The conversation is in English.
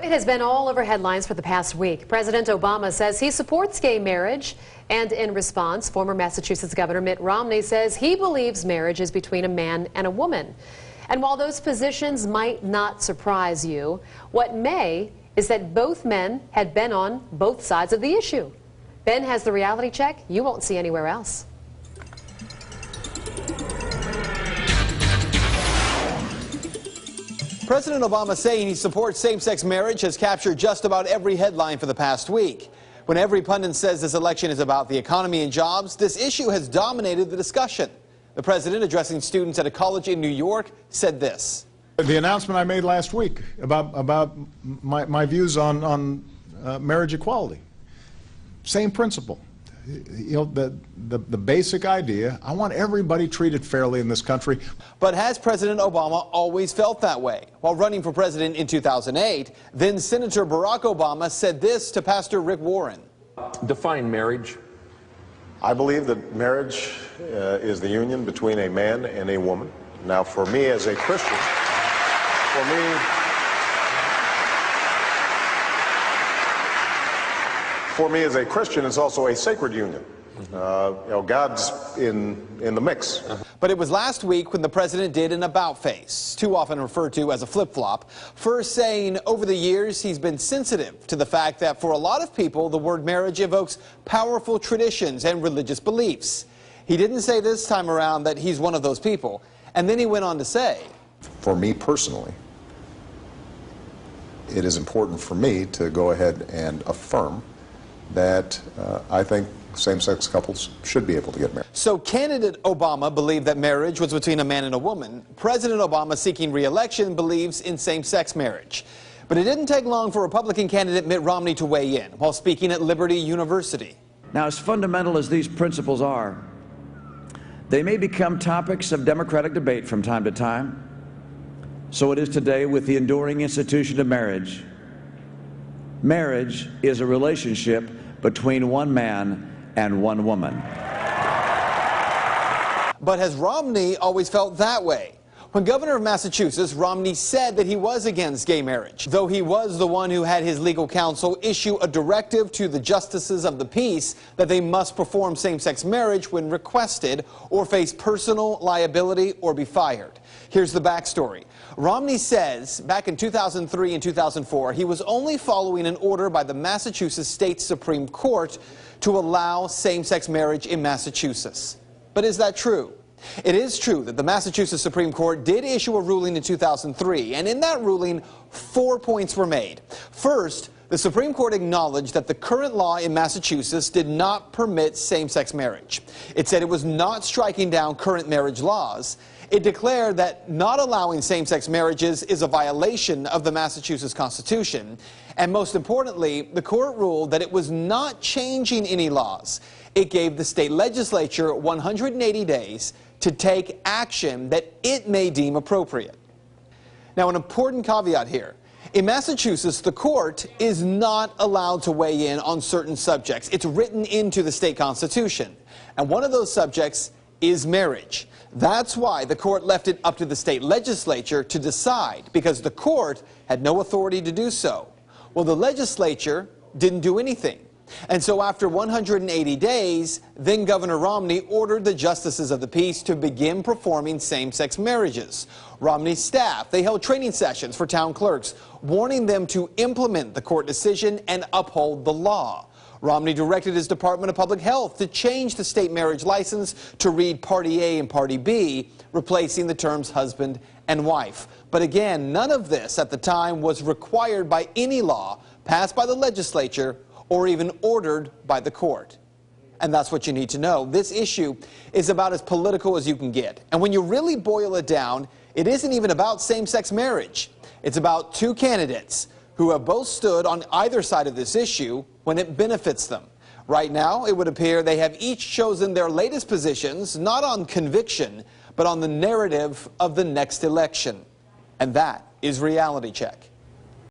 It has been all over headlines for the past week. President Obama says he supports gay marriage, and in response, former Massachusetts Governor Mitt Romney says he believes marriage is between a man and a woman. And while those positions might not surprise you, what may is that both men had been on both sides of the issue. Ben has the reality check you won't see anywhere else. President Obama saying he supports same-sex marriage has captured just about every headline for the past week. When every pundit says this election is about the economy and jobs, this issue has dominated the discussion. The president, addressing students at a college in New York, said this. The announcement I made last week about my views on marriage equality. Same principle. You know, the basic idea, I want everybody treated fairly in this country. But has President Obama always felt that way? While running for president in 2008, then Senator Barack Obama said this to Pastor Rick Warren. Define marriage. I believe that marriage is the union between a man and a woman. Now, for me as a Christian, For me as a Christian, it's also a sacred union. You know, God's in the mix. But it was last week when the president did an about-face, too often referred to as a flip-flop, first saying over the years he's been sensitive to the fact that for a lot of people the word marriage evokes powerful traditions and religious beliefs. He didn't say this time around that he's one of those people, and then he went on to say, For me personally, it is important for me to go ahead and affirm that I think same-sex couples should be able to get married. So candidate Obama believed that marriage was between a man and a woman. President Obama, seeking re-election, believes in same-sex marriage. But it didn't take long for Republican candidate Mitt Romney to weigh in while speaking at Liberty University. Now, as fundamental as these principles are, they may become topics of democratic debate from time to time. So it is today with the enduring institution of marriage. Marriage is a relationship between one man and one woman. But has Romney always felt that way? When governor of Massachusetts, Romney said that he was against gay marriage, though he was the one who had his legal counsel issue a directive to the justices of the peace that they must perform same-sex marriage when requested or face personal liability or be fired. Here's the backstory. Romney says back in 2003 and 2004, he was only following an order by the Massachusetts State Supreme Court to allow same-sex marriage in Massachusetts. But is that true? It is true that the Massachusetts Supreme Court did issue a ruling in 2003, and in that ruling, 4 points were made. First, the Supreme Court acknowledged that the current law in Massachusetts did not permit same-sex marriage. It said it was not striking down current marriage laws. It declared that not allowing same-sex marriages is a violation of the Massachusetts Constitution. And most importantly, the court ruled that it was not changing any laws. It gave the state legislature 180 days to take action that it may deem appropriate. Now, an important caveat here. In Massachusetts, the court is not allowed to weigh in on certain subjects. It's written into the state constitution. And one of those subjects is marriage. That's why the court left it up to the state legislature to decide, because the court had no authority to do so. Well, the legislature didn't do anything. And so after 180 days, then Governor Romney ordered the justices of the peace to begin performing same-sex marriages. Romney's staff, they held training sessions for town clerks, warning them to implement the court decision and uphold the law. Romney directed his Department of Public Health to change the state marriage license to read Party A and Party B, replacing the terms husband and wife. But again, none of this at the time was required by any law passed by the legislature or even ordered by the court. And that's what you need to know. This issue is about as political as you can get. And when you really boil it down, it isn't even about same-sex marriage. It's about two candidates who have both stood on either side of this issue when it benefits them. Right now, it would appear they have each chosen their latest positions, not on conviction, but on the narrative of the next election. And that is Reality Check.